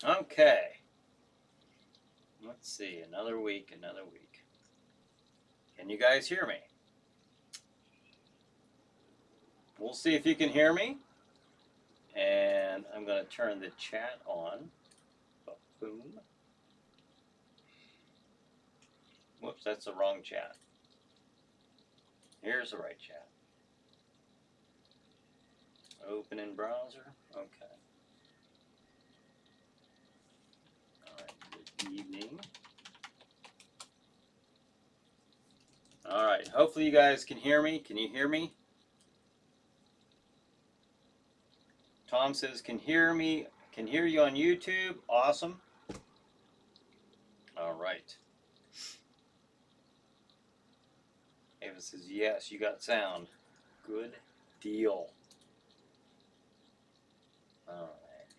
Okay. Let's see. Another week, another week. Can you guys hear me? We'll see if you can hear me. And I'm going to turn the chat on. Boom. Whoops, that's the wrong chat. Here's the right chat. Open in browser. Okay. All right. Good evening. All right. Hopefully you guys can hear me. Can you hear me? Tom says, can hear me. Can hear you on YouTube. Awesome. All right. Ava says, yes, you got sound. Good deal. All right.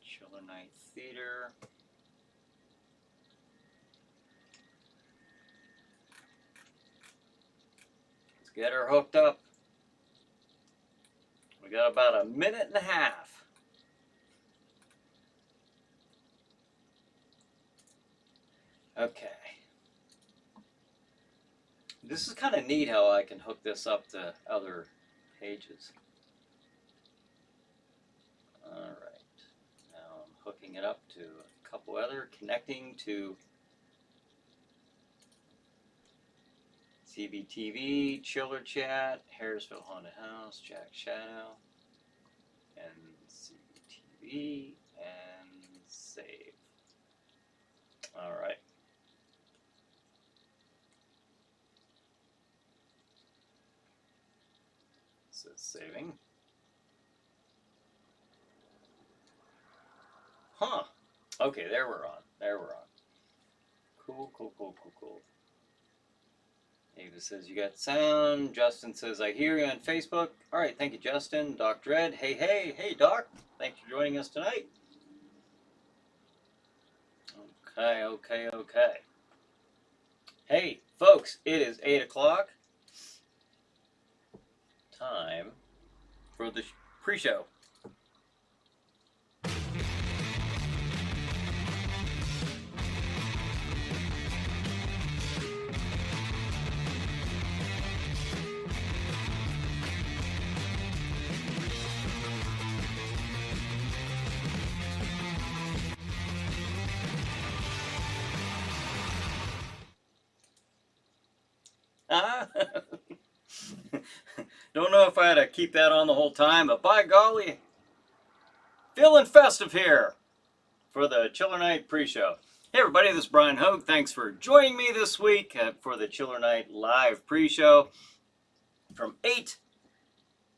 Chiller Night Theater. Let's get her hooked up. We got about a minute and a half. Okay. This is kind of neat how I can hook this up to other pages. All right. Now I'm hooking it up to a couple other, connecting to CBTV, Chiller Chat, Harrisville Haunted House, Jack Shadow, and CBTV, and save. All right. This is saving. Huh. Okay, there we're on. There we're on. Cool, cool, cool, cool, cool. Ava says you got sound. Justin says I hear you on Facebook. All right, thank you, Justin. Doc Dredd, hey, hey, hey, Doc. Thanks for joining us tonight. Okay, okay, okay. Hey, folks, it is 8 o'clock. Time for the pre-show. Don't know if I had to keep that on the whole time, but by golly, feeling festive here for the Chiller Night pre-show. Hey everybody, this is Bryan Hogue. Thanks for joining me this week for the Chiller Night live pre-show from 8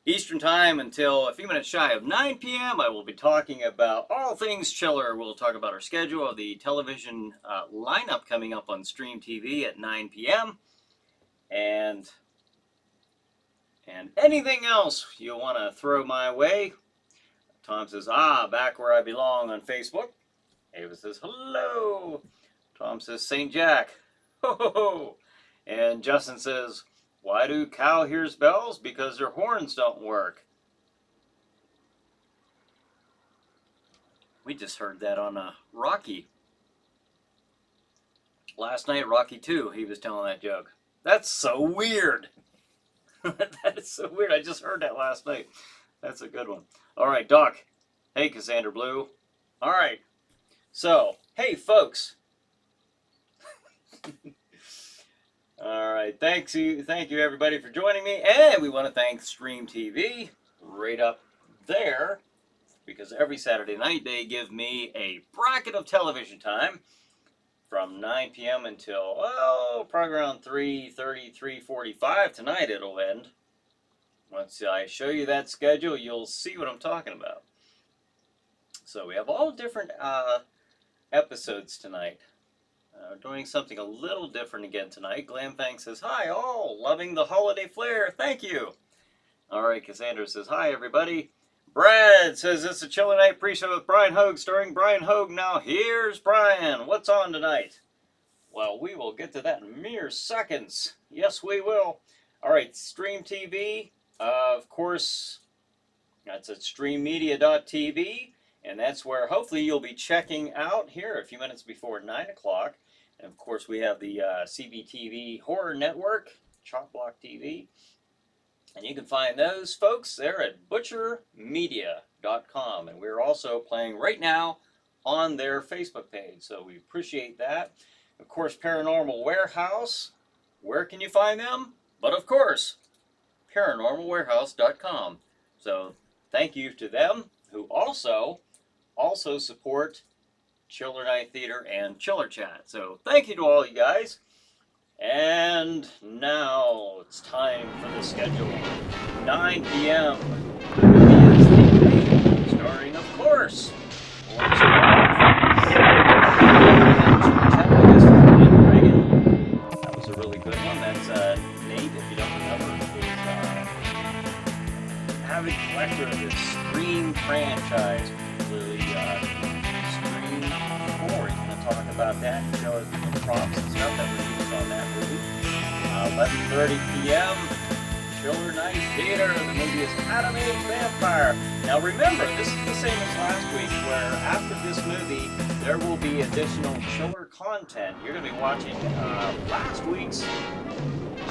Eastern Time until a few minutes shy of 9 p.m. I will be talking about all things chiller. We'll talk about our schedule of the television lineup coming up on Stream TV at 9 p.m. and anything else you want to throw my way. Tom says, back where I belong on Facebook. Ava says, hello. Tom says, St. Jack. Ho, ho, ho. And Justin says, why do cow hears bells? Because their horns don't work. We just heard that on Rocky. Last night, Rocky 2, he was telling that joke. That's so weird. That is so weird. I just heard that last night. That's a good one. All right, Doc. Hey, Cassandra Blue. All right. So, hey, folks. All right. Thank you, everybody, for joining me. And we want to thank Stream TV right up there, because every Saturday night they give me a bracket of television time from 9 p.m. until, probably around 3:30, 3:45 tonight it'll end. Once I show you that schedule, you'll see what I'm talking about. So we have all different episodes tonight. Doing something a little different again tonight. Glamfang says, hi all, loving the holiday flair, thank you. All right, Cassandra says, hi everybody. Brad says, it's a Chiller Night pre-show with Bryan Hogue, starring Bryan Hogue. Now here's Bryan. What's on tonight? Well, we will get to that in mere seconds. Yes, we will. All right, Stream TV. Of course, that's at streammedia.tv. And that's where hopefully you'll be checking out here a few minutes before 9 o'clock. And of course, we have the CBTV Horror Network, Chop Block TV. And you can find those folks there at butchermedia.com. And we're also playing right now on their Facebook page. So we appreciate that. Of course, Paranormal Warehouse. Where can you find them? But of course, paranormalwarehouse.com. So thank you to them who also support Chiller Night Theater and Chiller Chat. So thank you to all you guys. And now it's time for the schedule. 9 p.m. The movie is The Raid, starring, of course, Lawrence That was a really good one. That's Nate, if you don't remember, is avid collector of this Scream franchise, particularly Scream 4. He's going to talk about that and show us the props and stuff that were used on that movie. 11:30 p.m. Chiller Night Theater. The movie is Animated Vampire. Now remember, this is the same as last week, where after this movie, there will be additional Chiller content. You're going to be watching last week's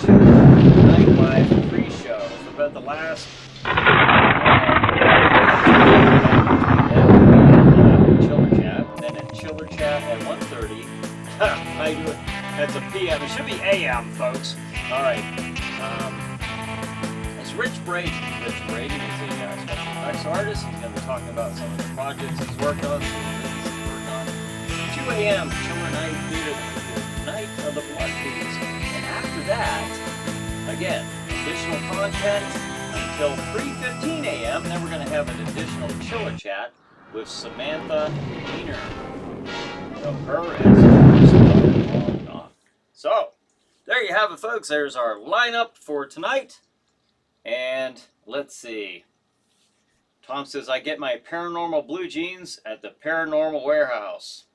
Night Live pre-show for about the last Chiller Chat. Then at Chiller Chat at 1:30. I do it. That's a PM. It should be AM, folks. All right. It's Rich Brady. Rich Brady is a special effects artist. He's going to be talking about some of the projects he's worked on, 2 a.m. Chiller Night Theater, Night of the Blood Movies. And after that, again, additional content until 3:15 a.m. Then we're going to have an additional Chiller Chat with Samantha Wiener. So her as So, there you have it, folks. There's our lineup for tonight. And let's see. Tom says, I get my paranormal blue jeans at the Paranormal Warehouse.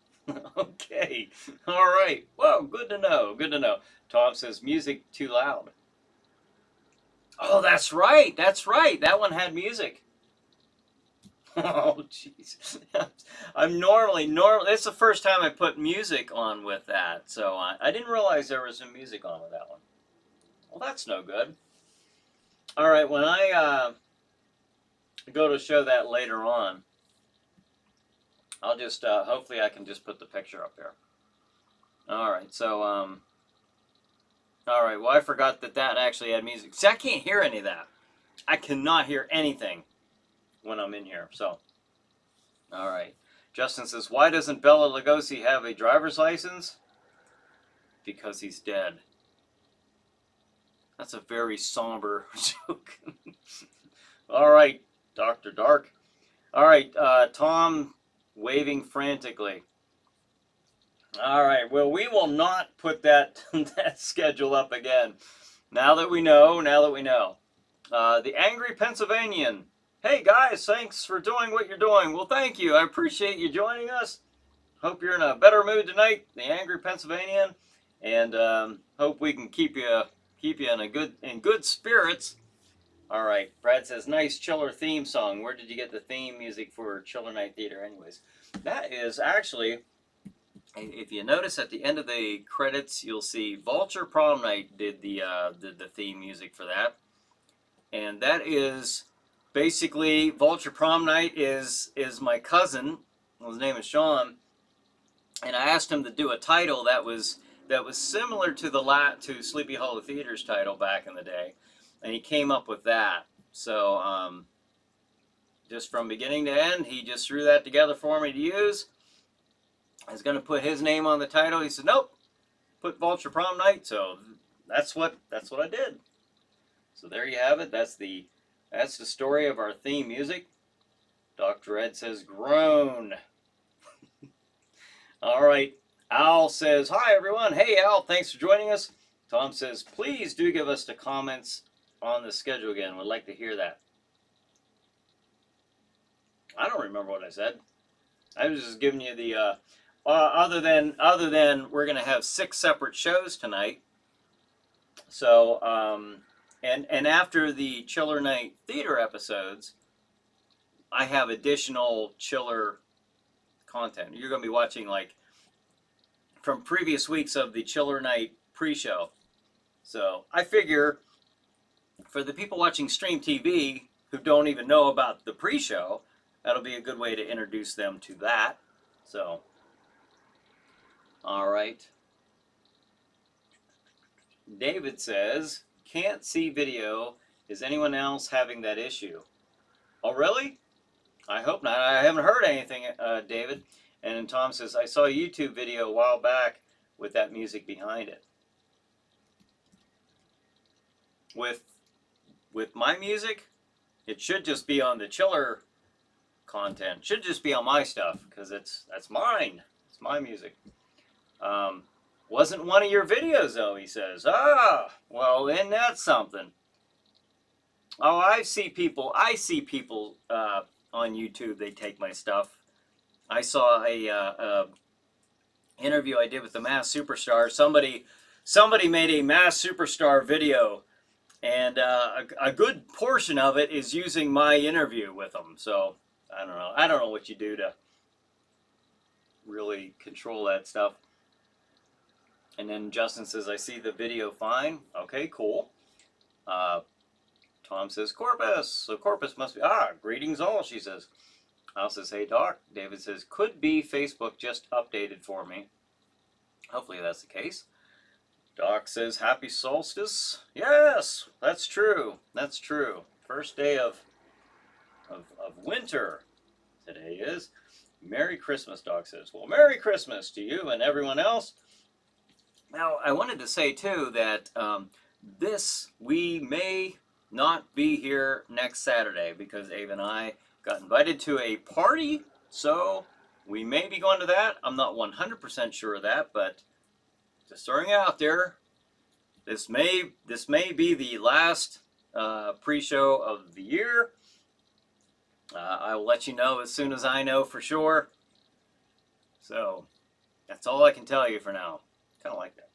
Okay. All right. Well, good to know. Good to know. Tom says, music too loud. Oh, that's right. That's right. That one had music. Oh, jeez. I'm normally, it's the first time I put music on with that. So I didn't realize there was some music on with that one. Well, that's no good. All right, when I go to show that later on, I'll just, hopefully I can just put the picture up there. All right, so, all right, well, I forgot that actually had music. See, I can't hear any of that. I cannot hear anything when I'm in here, so. All right. Justin says, why doesn't Bela Lugosi have a driver's license? Because he's dead. That's a very somber joke. All right, Dr. Dark. All right, Tom waving frantically. All right, well, we will not put that schedule up again. Now that we know. The Angry Pennsylvanian. Hey, guys, thanks for doing what you're doing. Well, thank you. I appreciate you joining us. Hope you're in a better mood tonight, the Angry Pennsylvanian, and hope we can keep you in good spirits. All right, Brad says, nice Chiller theme song. Where did you get the theme music for Chiller Night Theater anyways? That is actually, if you notice at the end of the credits, you'll see Vulture Prom Night did the theme music for that. And that is basically, Vulture Prom Night is my cousin. His name is Sean. And I asked him to do a title that was similar to to Sleepy Hollow Theater's title back in the day, and he came up with that. So just from beginning to end, he just threw that together for me to use. I was going to put his name on the title. He said, "Nope, put Vulture Prom Night." So that's what I did. So there you have it. That's the story of our theme music. Dr. Ed says, "Groan." All right. Al says, hi, everyone. Hey, Al, thanks for joining us. Tom says, please do give us the comments on the schedule again. Would like to hear that. I don't remember what I said. I was just giving you the, other than we're going to have 6 separate shows tonight. So, and after the Chiller Night Theater episodes, I have additional chiller content. You're going to be watching like from previous weeks of the Chiller Night pre-show. So I figure for the people watching Stream TV who don't even know about the pre-show, that'll be a good way to introduce them to that. So, all right. David says, can't see video. Is anyone else having that issue? Oh, really? I hope not. I haven't heard anything, David. And then Tom says, I saw a YouTube video a while back with that music behind it. With my music, it should just be on the chiller content. It should just be on my stuff because that's mine. It's my music. Wasn't one of your videos though, he says. Ah, well, isn't that something? Oh, I see people on YouTube, they take my stuff. I saw a interview I did with the Masked Superstar. Somebody made a Masked Superstar video, and a good portion of it is using my interview with them. So I don't know. I don't know what you do to really control that stuff. And then Justin says, I see the video fine. Okay, cool. Tom says, Corpus. So Corpus must be, greetings all, she says. Al says, hey, Doc. David says, could be Facebook just updated for me. Hopefully that's the case. Doc says, happy solstice. Yes, that's true. That's true. First day of winter today is. Merry Christmas, Doc says. Well, Merry Christmas to you and everyone else. Now, I wanted to say, too, that we may not be here next Saturday because Ava and I got invited to a party, so we may be going to that. I'm not 100% sure of that, but just throwing it out there, this may be the last pre-show of the year. I will let you know as soon as I know for sure. So that's all I can tell you for now. Kind of like that.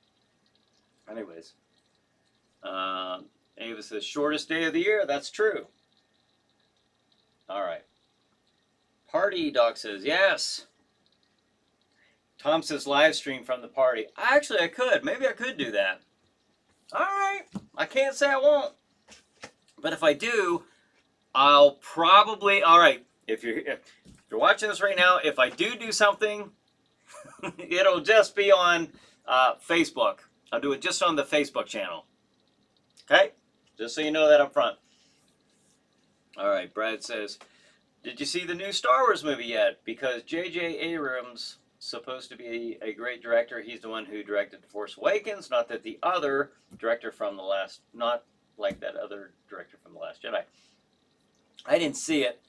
Anyways, Ava says, shortest day of the year. That's true. All right. Party, Doc says, yes. Tom says, live stream from the party. Actually, I could. Maybe I could do that. All right. I can't say I won't. But if I do, I'll probably, all right, if you're watching this right now, if I do something, it'll just be on Facebook. I'll do it just on the Facebook channel. Okay? Just so you know that up front. All right, Brad says, did you see the new Star Wars movie yet? Because J.J. Abrams supposed to be a great director. He's the one who directed The Force Awakens, not that the other director from the last, not like that other director from The Last Jedi. I didn't see it.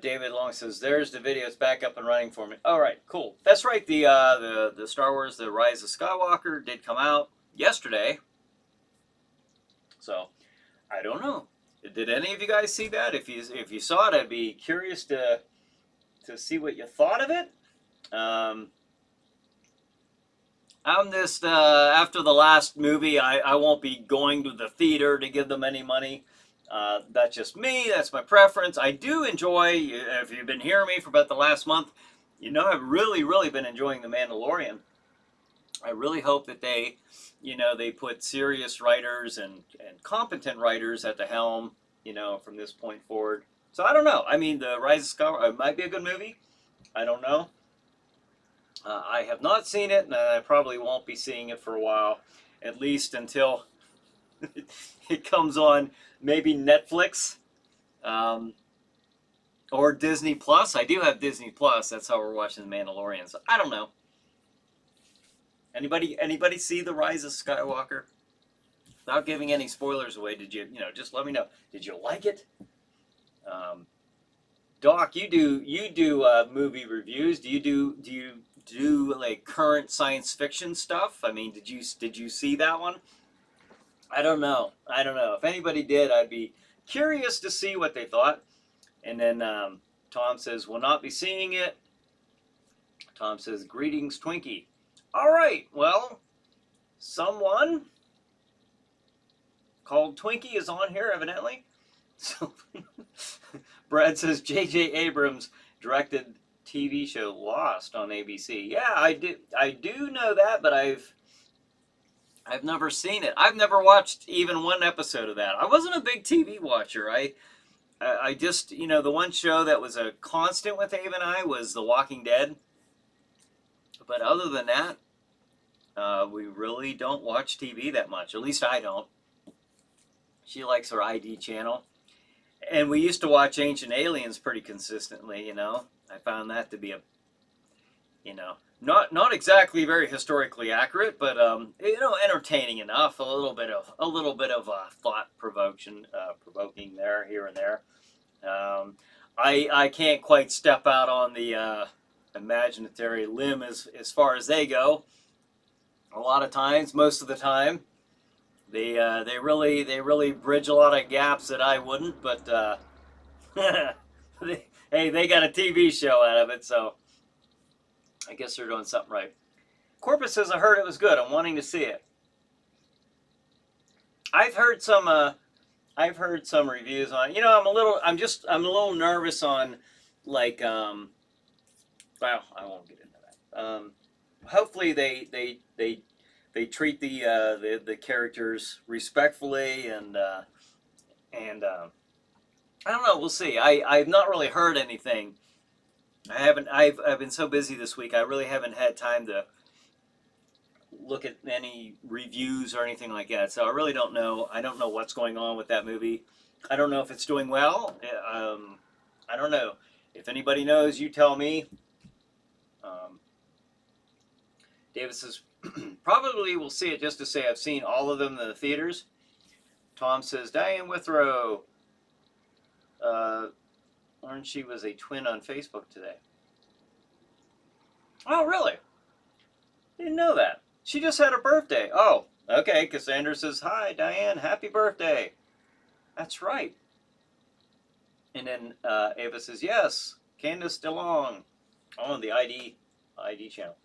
David Long says, there's the video. It's back up and running for me. All right, cool. That's right. The Star Wars, The Rise of Skywalker did come out yesterday. So, I don't know. Did any of you guys see that? If you saw it, I'd be curious to see what you thought of it. I'm just, after the last movie, I won't be going to the theater to give them any money. That's just me. That's my preference. I do enjoy, if you've been hearing me for about the last month, you know I've really, really been enjoying The Mandalorian. I really hope that they put serious writers and competent writers at the helm, from this point forward. So I don't know. I mean, The Rise of Skywalker might be a good movie. I don't know. I have not seen it, and I probably won't be seeing it for a while, at least until it comes on maybe Netflix or Disney Plus. I do have Disney Plus. That's how we're watching The Mandalorian. So I don't know. Anybody see The Rise of Skywalker? Without giving any spoilers away, did you just let me know. Did you like it? Doc, you do movie reviews. Do you do like current science fiction stuff? I mean, did you see that one? I don't know. If anybody did, I'd be curious to see what they thought. And then Tom says, will not be seeing it. Tom says, greetings, Twinkie. All right, well, someone called Twinkie is on here, evidently. So, Brad says J.J. Abrams directed TV show Lost on ABC. Yeah, I do know that, but I've never seen it. I've never watched even one episode of that. I wasn't a big TV watcher. I just, the one show that was a constant with Ava and I was The Walking Dead. But other than that, we really don't watch TV that much. At least I don't. She likes her ID channel. And we used to watch Ancient Aliens pretty consistently, I found that to be not exactly very historically accurate, but entertaining enough. A little bit of thought provoking there, here and there. I can't quite step out on the imaginary limb as far as they go. A lot of times, most of the time, they really bridge a lot of gaps that I wouldn't. But hey, they got a TV show out of it, so I guess they're doing something right. Corpus says, I heard it was good. I'm wanting to see it. I've heard some reviews on it. I'm a little nervous on, like, well, I won't get into that. Hopefully they treat the characters respectfully, and I don't know. We'll see. I've not really heard anything. I've been so busy this week. I really haven't had time to look at any reviews or anything like that. So I really don't know. I don't know what's going on with that movie. I don't know if it's doing well. I don't know. If anybody knows, you tell me. David says, probably will see it just to say I've seen all of them in the theaters. Tom says, Diane Withrow, learned she was a twin on Facebook today. Oh, really? Didn't know that. She just had her birthday. Oh, okay. Cassandra says, hi, Diane, happy birthday. That's right. And then Ava says, yes, Candace DeLong on the ID channel.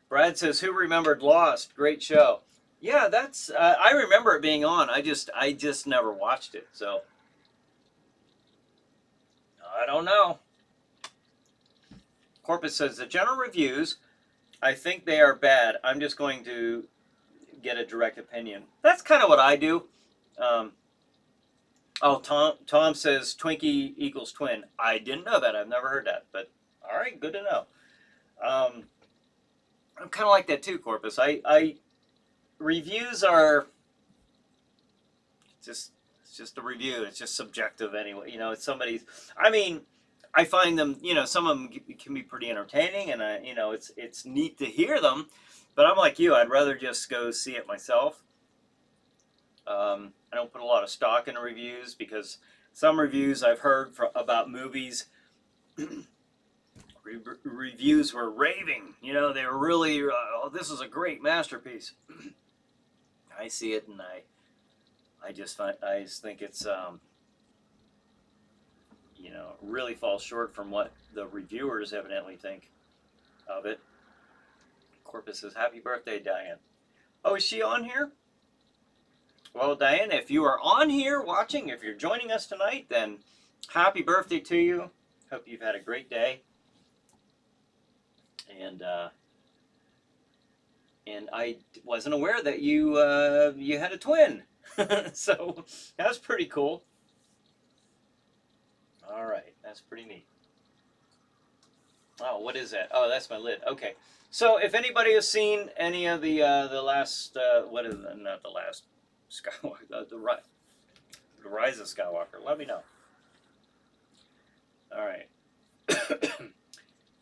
Brad says, who remembered Lost? Great show. Yeah, that's I remember it being on. I just never watched it. So I don't know. Corpus says, the general reviews, I think they are bad. I'm just going to get a direct opinion. That's kind of what I do. Tom says Twinkie equals twin. I didn't know that. I've never heard that. But all right, good to know. I'm kind of like that too, Corpus. Reviews are it's just a review. It's just subjective anyway. It's somebody's. I mean, I find them. Some of them can be pretty entertaining, and it's neat to hear them. But I'm like you. I'd rather just go see it myself. I don't put a lot of stock in reviews, because some reviews I've heard about movies. Reviews were raving. They were really, oh, this is a great masterpiece. I see it, and I just think it's really falls short from what the reviewers evidently think of it. Corpus says, happy birthday, Diane. Oh, is she on here? Well, Diane, if you are on here watching, if you're joining us tonight, then happy birthday to you. Hope you've had a great day. And I wasn't aware that you had a twin. So that's pretty cool. All right, that's pretty neat. Oh, what is that? Oh, that's my lid. Okay. So if anybody has seen any of the last what is it? Not the last Skywalker, the Rise of Skywalker, let me know. All right.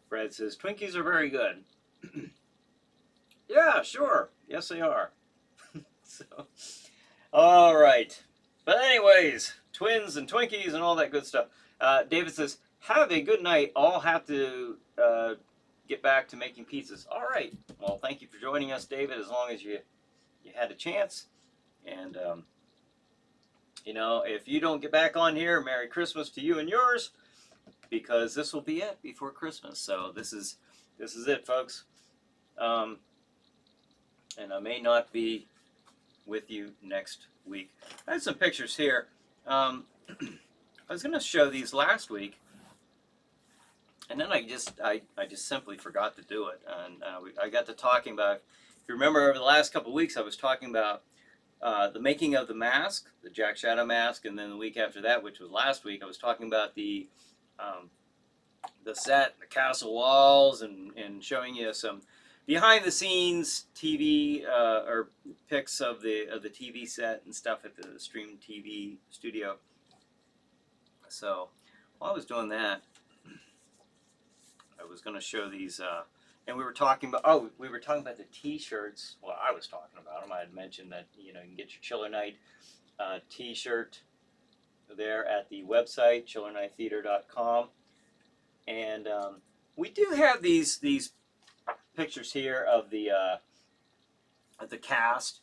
Brad says Twinkies are very good. Yeah, sure. Yes, they are. So, all right. But anyways, twins and Twinkies and all that good stuff. David says, have a good night. I'll have to get back to making pizzas. All right. Well, thank you for joining us, David, as long as you had a chance. And, if you don't get back on here, Merry Christmas to you and yours, because this will be it before Christmas. So this is it, folks. And I may not be with you next week. I had some pictures here. I was going to show these last week, and then I just simply forgot to do it. And I got to talking about, if you remember over the last couple of weeks, I was talking about the making of the mask, the Jack Shadow mask, and then the week after that, which was last week, I was talking about um, the set, the castle walls, and showing you some behind the scenes TV or pics of the TV set and stuff at the Stream TV studio. So while I was doing that, I was going to show these, and we were talking about the T-shirts. Well, I was talking about them. I had mentioned that you can get your Chiller Night T-shirt there at the website chillernighttheater.com, and we do have these pictures here of the cast.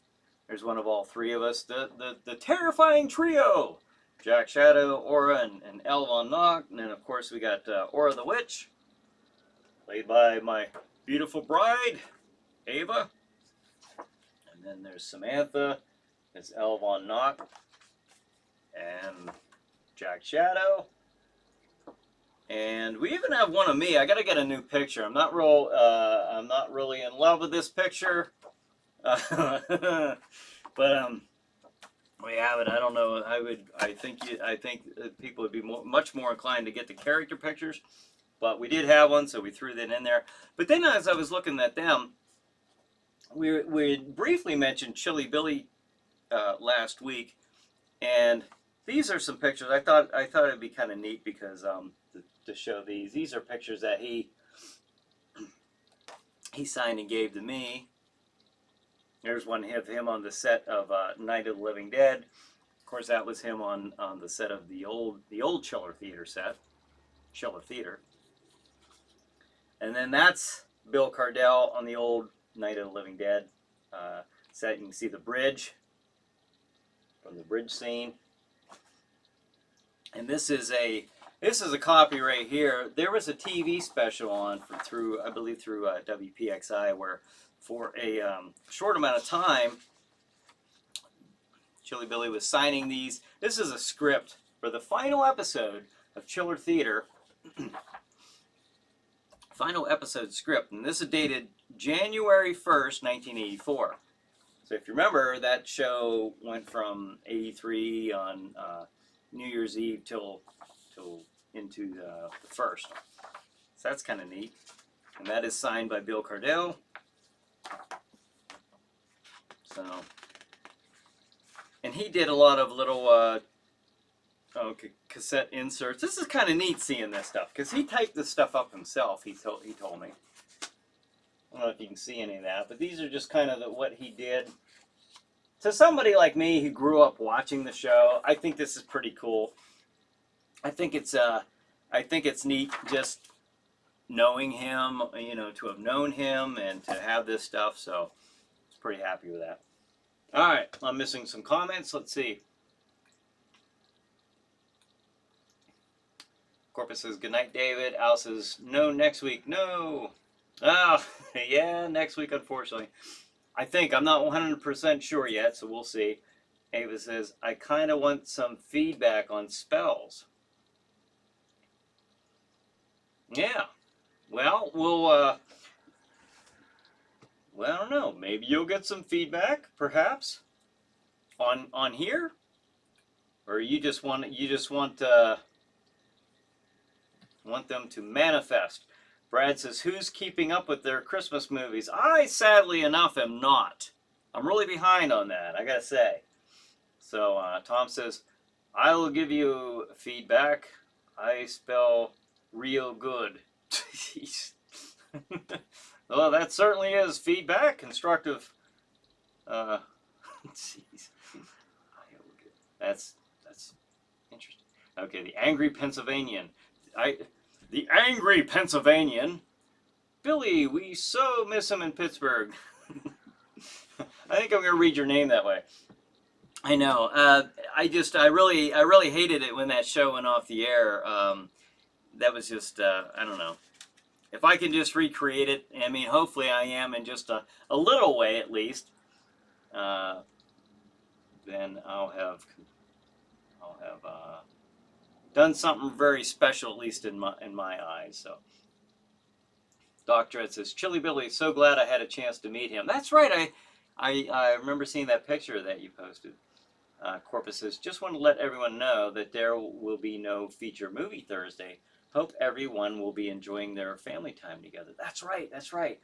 There's one of all three of us, the terrifying trio: Jack Shadow, Aura, and Elle Von Nock, and then of course we got Aura the Witch, played by my beautiful bride, Ava. And then there's Samantha, there's Elle Von Nock, and Jack Shadow. And we even have one of me. I gotta get a new picture. I'm not really in love with this picture. But we have it. I don't know. I think people would be much more inclined to get the character pictures. But we did have one, so we threw that in there. But then as I was looking at them, we briefly mentioned Chilly Billy last week, and these are some pictures. I thought it'd be kind of neat because to show these. These are pictures that he signed and gave to me. There's one of him on the set of Night of the Living Dead. Of course, that was him on the set of the old Chiller Theater set, Chiller Theater. And then that's Bill Cardell on the old Night of the Living Dead set. You can see the bridge from the bridge scene. And this is a copy right here. There was a TV special on through WPXI where for a short amount of time, Chilly Billy was signing these. This is a script for the final episode of Chiller Theater. Final episode script, and this is dated January 1st, 1984. So if you remember, that show went from 83 on New Year's Eve till into the 1st. So that's kind of neat. And that is signed by Bill Cardell. So, and he did a lot of little cassette inserts. This is kind of neat seeing this stuff because he typed this stuff up himself. He told me. I don't know if you can see any of that, but these are just kind of what he did. To somebody like me who grew up watching the show, I think this is pretty cool. I think it's neat just knowing him, to have known him and to have this stuff. So, I was pretty happy with that. All right, I'm missing some comments. Let's see. Corpus says, good night, David. Al says, no, next week. No. Oh, yeah, next week, unfortunately. I think. I'm not 100% sure yet, so we'll see. Ava says, I kind of want some feedback on spells. Yeah. Well, I don't know. Maybe you'll get some feedback, perhaps, on here? Or you just want them to manifest. Brad says, who's keeping up with their Christmas movies? I, sadly enough, am not. I'm really behind on that, I gotta say. So, Tom says, I will give you feedback. I spell real good. Jeez. Well, that certainly is feedback. Constructive. Jeez. That's interesting. Okay, the Angry Pennsylvanian. The Angry Pennsylvanian. Billy, we so miss him in Pittsburgh. I think I'm going to read your name that way. I know. I really hated it when that show went off the air. That was just, I don't know. If I can just recreate it, I mean, hopefully I am in just a little way at least, then I'll have done something very special, at least in my eyes. So, Dr. Ed says, Chili Billy, so glad I had a chance to meet him. That's right. I remember seeing that picture that you posted. Corpus says, just want to let everyone know that there will be no feature movie Thursday. Hope everyone will be enjoying their family time together. That's right. That's right.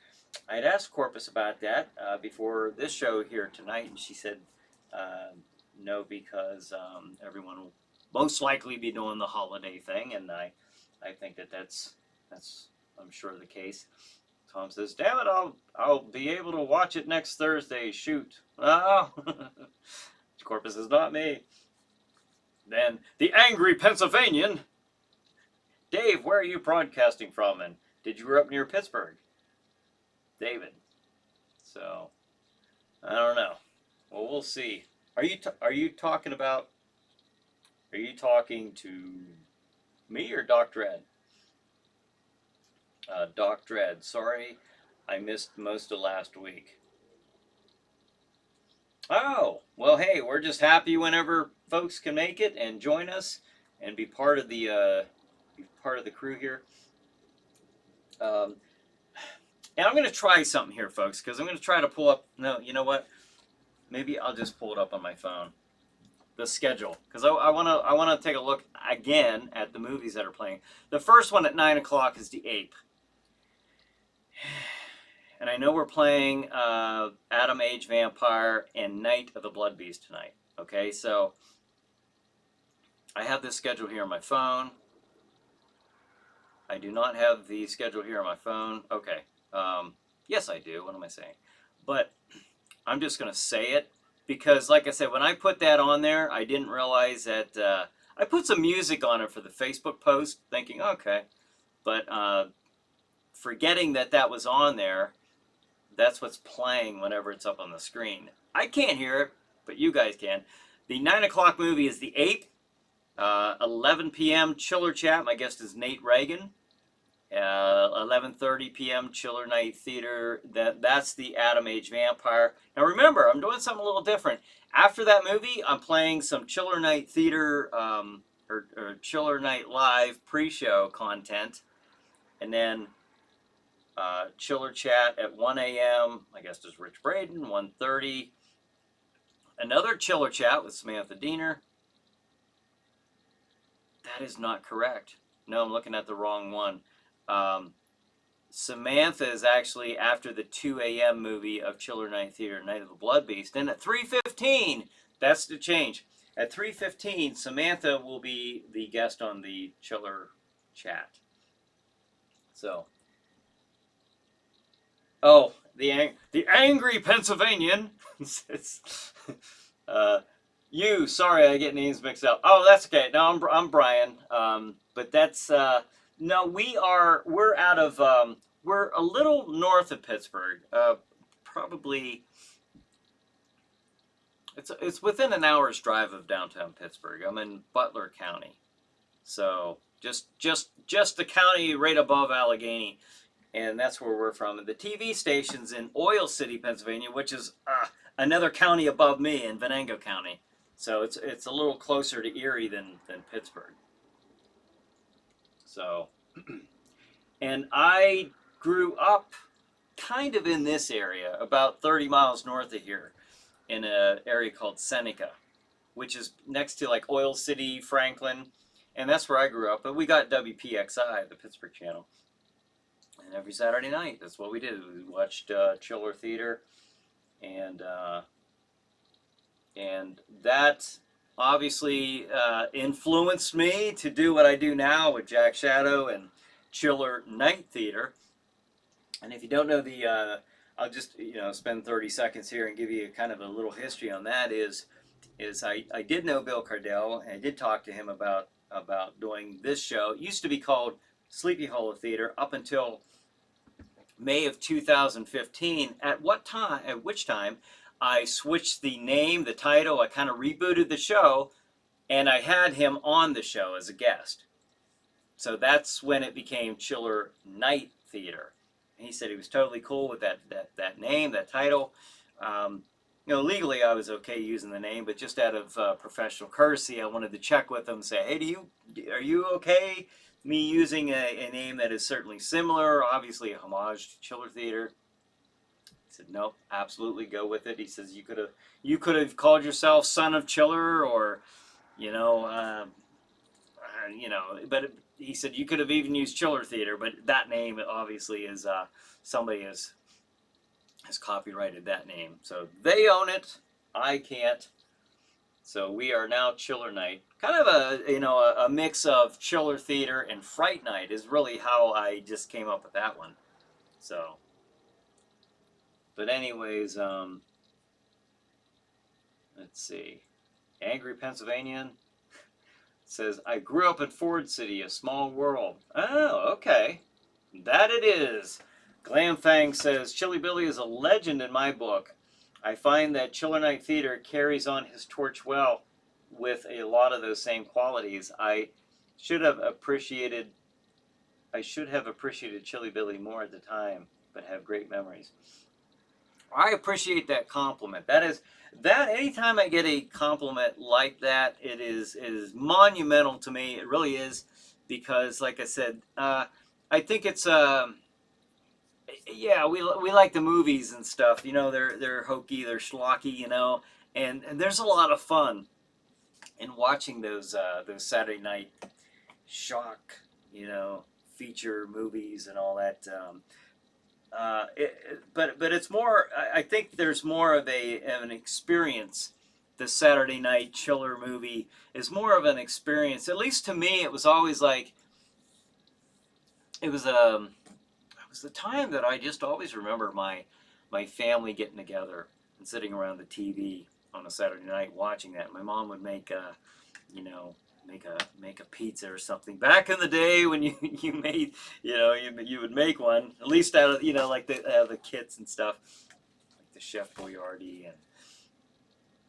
I had asked Corpus about that before this show here tonight, and she said no, because everyone will most likely be doing the holiday thing, and I think that's I'm sure the case. Tom says, "Damn it, I'll be able to watch it next Thursday. Shoot." Oh, Corpus is not me. Then the angry Pennsylvanian. Dave, where are you broadcasting from? And did you grow up near Pittsburgh? David. So I don't know. Well, we'll see. Are you talking about? Are you talking to me or Dr. Ed? Dr. Ed. Sorry, I missed most of last week. Oh, well, hey, we're just happy whenever folks can make it and join us and be part of the crew here. Um, and I'm going to try something here, folks, because I'm going to try to pull up. No, you know what? Maybe I'll just pull it up on my phone. The schedule, because I want to take a look again at the movies that are playing. The first one at 9 o'clock is The Ape. And I know we're playing Adam Age Vampire and Night of the Blood Beast tonight. Okay, so I have this schedule here on my phone. I do not have the schedule here on my phone. Okay. Yes, I do. What am I saying? But I'm just going to say it because, like I said, when I put that on there, I didn't realize that I put some music on it for the Facebook post, thinking, okay. But forgetting that was on there, that's what's playing whenever it's up on the screen. I can't hear it, but you guys can. The 9 o'clock movie is The Ape. 11 p.m. Chiller Chat. My guest is Nate Reagan. 11:30 p.m. Chiller Night Theater. That's the Adam Age Vampire. Now remember, I'm doing something a little different. After that movie, I'm playing some Chiller Night Theater or Chiller Night Live pre-show content, and then Chiller Chat at 1 a.m. My guest is Rich Braden. 1:30. Another Chiller Chat with Samantha Diener. That is not correct. No, I'm looking at the wrong one. Samantha is actually after the 2 a.m. movie of Chiller Night Theater, Night of the Blood Beast. And at 3:15, that's the change. At 3:15, Samantha will be the guest on the Chiller Chat. So, oh, the angry Pennsylvanian says, sorry, I get names mixed up. Oh, that's okay. No, I'm Brian. But that's no, we're out of we're a little north of Pittsburgh. Probably it's within an hour's drive of downtown Pittsburgh. I'm in Butler County, so just the county right above Allegheny, and that's where we're from. And the TV station's in Oil City, Pennsylvania, which is another county above me in Venango County. So it's a little closer to Erie than Pittsburgh. So, and I grew up kind of in this area, about 30 miles north of here, in an area called Seneca, which is next to like Oil City, Franklin, and that's where I grew up. But we got WPXI, the Pittsburgh channel, and every Saturday night, that's what we did. We watched Chiller Theater, and that obviously influenced me to do what I do now with Jack Shadow and Chiller Night Theater. And if you don't know I'll just spend 30 seconds here and give you kind of a little history on that. Is I did know Bill Cardell, and I did talk to him about doing this show. It used to be called Sleepy Hollow Theater up until May of 2015. At which time I switched the name, the title. I kind of rebooted the show, and I had him on the show as a guest. So that's when it became Chiller Night Theater. And he said he was totally cool with that name, that title. legally I was okay using the name, but just out of professional courtesy, I wanted to check with them, say, hey, are you okay me using a name that is certainly similar, obviously a homage to Chiller Theater? He said, nope, absolutely go with it. He says you could have called yourself Son of Chiller, or you know, but he said you could have even used Chiller Theater, but that name obviously is somebody has copyrighted that name, so they own it. I can't. So we are now Chiller Night. Kind of a mix of Chiller Theater and Fright Night is really how I just came up with that one. So, but anyways, let's see. Angry Pennsylvanian says, I grew up in Ford City, a small world. Oh, okay. That it is. Glam Fang says, Chilly Billy is a legend in my book. I find that Chiller Night Theater carries on his torch well with a lot of those same qualities. Should have appreciated Chilly Billy more at the time, but have great memories. I appreciate that compliment. That anytime I get a compliment like that, it is monumental to me. It really is, because like I said, I think it's yeah, we like the movies and stuff. They're hokey, they're schlocky, and there's a lot of fun in watching those Saturday night shock, feature movies and all that. But it's more. I think there's more of an experience. The Saturday night chiller movie is more of an experience. At least to me, it was always like it was a. It was the time that I just always remember my family getting together and sitting around the TV on a Saturday night watching that. My mom would make you know make a pizza or something. Back in the day when you made you would make one, at least out of like the kits and stuff, like the Chef Boyardee, and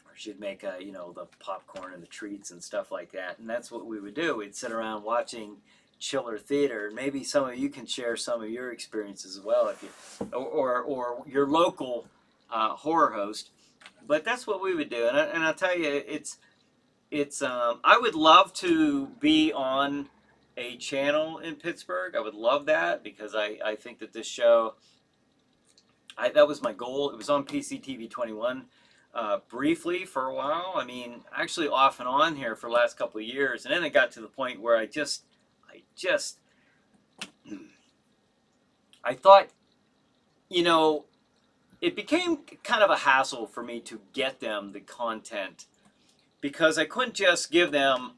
or she'd make the popcorn and the treats and stuff like that. And that's what we would do. We'd sit around watching Chiller Theater. Maybe some of you can share some of your experiences as well, if you or your local horror host. But that's what we would do, and I'll tell you, it's I would love to be on a channel in Pittsburgh. I would love that, because I think that this show, that was my goal. It was on PCTV 21 briefly for a while. I mean, actually off and on here for the last couple of years, and then it got to the point where I thought, it became kind of a hassle for me to get them the content, because I couldn't just give them,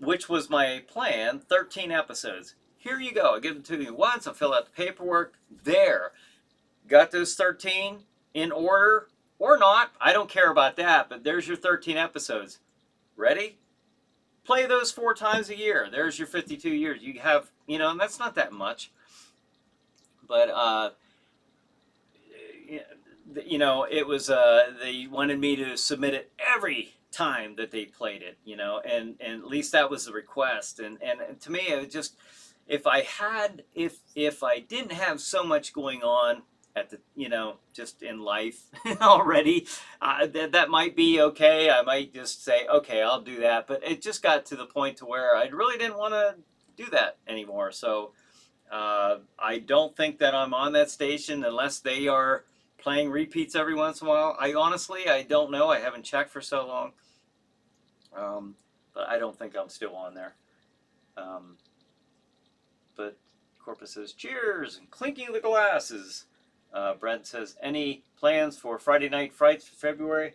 which was my plan, 13 episodes. Here you go. I give them to you once. I fill out the paperwork. There. Got those 13 in order or not. I don't care about that, but there's your 13 episodes. Ready? Play those 4 times a year. There's your 52 years. You have, and that's not that much. But, it was, they wanted me to submit it every time that they played it, and at least that was the request. And to me, it was just, if I didn't have so much going on at the, just in life already, that might be okay. I might just say, okay, I'll do that. But it just got to the point to where I really didn't want to do that anymore. So I don't think that I'm on that station unless they are playing repeats every once in a while. I don't know. I haven't checked for so long. But I don't think I'm still on there. But Corpus says, cheers, and clinking the glasses. Brent says, any plans for Friday Night Frights for February?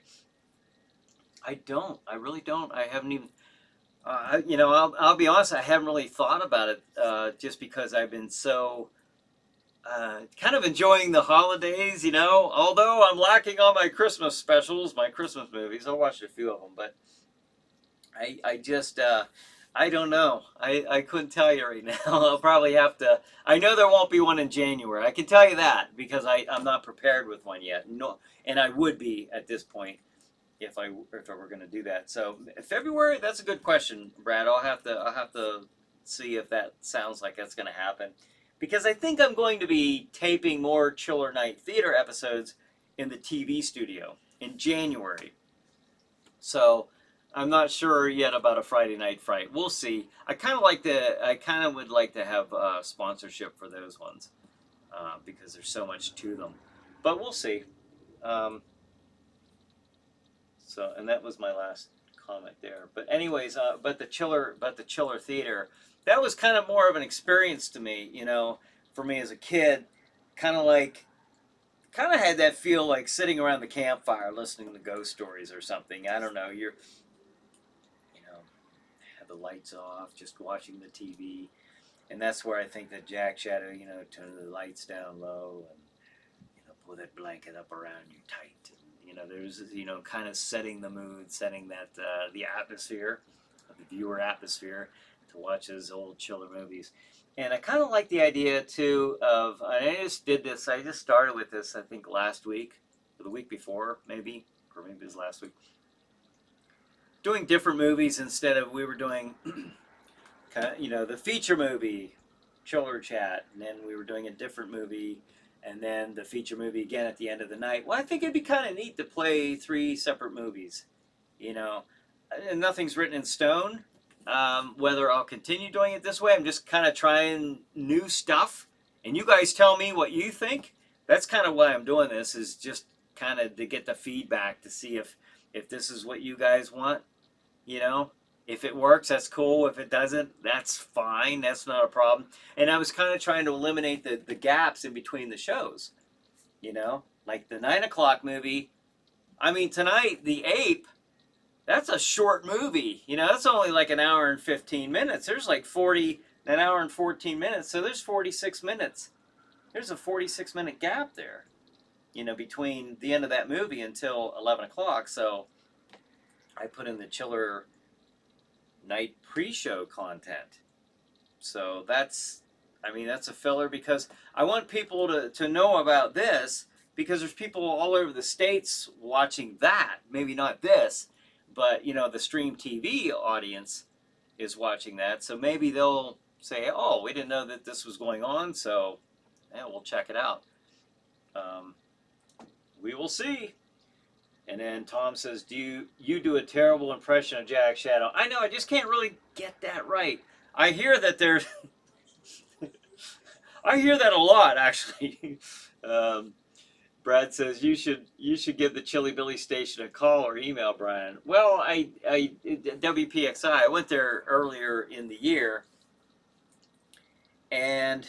I don't. I really don't. I haven't even, I'll be honest, I haven't really thought about it, just because I've been so kind of enjoying the holidays, although I'm lacking on my Christmas specials, my Christmas movies. I'll watch a few of them, but I just, I don't know. I couldn't tell you right now. I'll probably have to, I know there won't be one in January. I can tell you that, because I'm not prepared with one yet. No, and I would be at this point if I were going to do that. So February, that's a good question, Brad. I'll have to see if that sounds like that's going to happen, because I think I'm going to be taping more Chiller Night Theater episodes in the TV studio. in January. So I'm not sure yet about a Friday Night Fright. We'll see. I kind of would like to have sponsorship for those ones because there's so much to them. But we'll see. Um, and that was my last comment there. But anyways, but the Chiller Theater, that was kind of more of an experience to me. For me as a kid, kind of like kind of had that feel like sitting around the campfire listening to ghost stories or something. I don't know. You know, had the lights off, just watching the TV, and that's where I think that Jack Shadow, turned the lights down low and pull that blanket up around you tight. And, there's kind of setting the mood, setting that the atmosphere, the viewer atmosphere, to watch those old Chiller movies. And I kind of like the idea too of, and I just did this, I just started with this, I think last week, or the week before, maybe, or maybe it was last week, doing different movies instead of, we were doing, the feature movie, Chiller Chat, and then we were doing a different movie, and then the feature movie again at the end of the night. Well, I think it'd be kind of neat to play 3 separate movies, and nothing's written in stone. Whether I'll continue doing it this way, I'm just kind of trying new stuff, and you guys tell me what you think. That's kind of why I'm doing this, is just kind of to get the feedback to see if this is what you guys want. If it works, that's cool. If it doesn't, that's fine. That's not a problem. And I was kind of trying to eliminate the gaps in between the shows. Like the 9 o'clock movie. I mean, tonight, The Ape, that's a short movie. That's only like an hour and 15 minutes. There's like an hour and 14 minutes. So there's 46 minutes. There's a 46-minute gap there, between the end of that movie until 11 o'clock. So I put in the Chiller night pre-show content. So that's a filler, because I want people to know about this, because there's people all over the States watching that. Maybe not this, but the Stream TV audience is watching that. So maybe they'll say, oh, we didn't know that this was going on, so yeah, we'll check it out. We will see. And then Tom says, you do a terrible impression of Jack Shadow. I know, I just can't really get that right. I hear that there's... I hear that a lot, actually. Brad says, you should give the Chilly Billy station a call or email, Brian. Well, WPXI, I went there earlier in the year. And,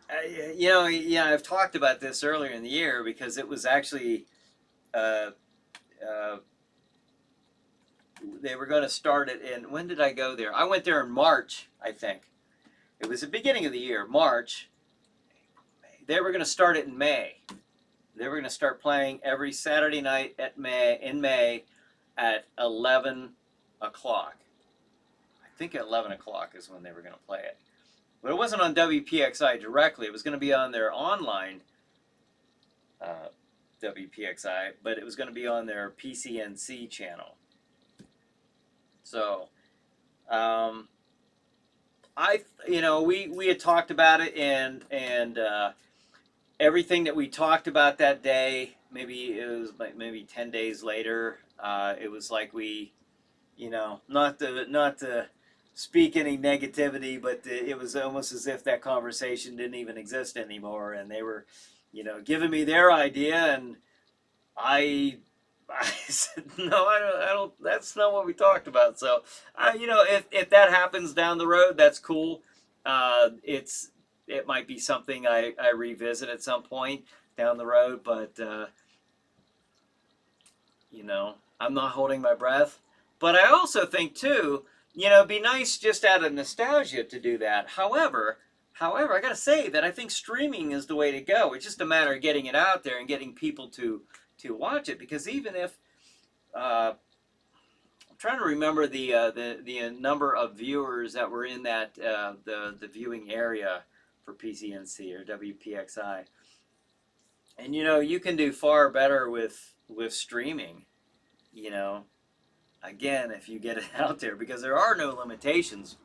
I've talked about this earlier in the year, because it was actually... they were going to start it in, when did I go there? I went there in March, I think. It was the beginning of the year, March. They were going to start it in May. They were going to start playing every Saturday night in May at 11 o'clock. I think at 11 o'clock is when they were going to play it. But it wasn't on WPXI directly. It was going to be on their online WPXI, but it was going to be on their PCNC channel. So, we had talked about it, and everything that we talked about that day, maybe it was like maybe 10 days later, it was like we, not to speak any negativity, but it was almost as if that conversation didn't even exist anymore, and they were, giving me their idea, and I said, no, I don't, that's not what we talked about. So, if that happens down the road, that's cool. It might be something I revisit at some point down the road, but, I'm not holding my breath. But I also think, too, it'd be nice just out of nostalgia to do that. However, I got to say that I think streaming is the way to go. It's just a matter of getting it out there and getting people to watch it, because even if I'm trying to remember the number of viewers that were in that the viewing area for PCNC or WPXI, and you can do far better with streaming. Again, if you get it out there, because there are no limitations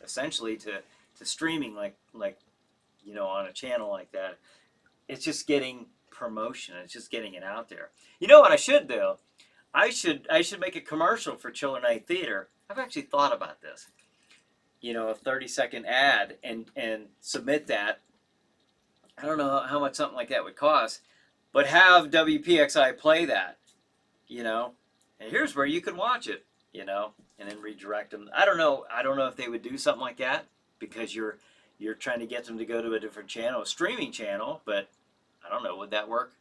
essentially to streaming like on a channel like that. It's just getting promotion. It's just getting it out there. You know what I should do? I should make a commercial for Chiller Night Theater. I've actually thought about this. You know, a 30-second ad and submit that. I don't know how much something like that would cost, but have WPXI play that, you know, and here's where you can watch it, you know, and then redirect them. I don't know. I don't know if they would do something like that because you're trying to get them to go to a different channel, a streaming channel, but I don't know. Would that work?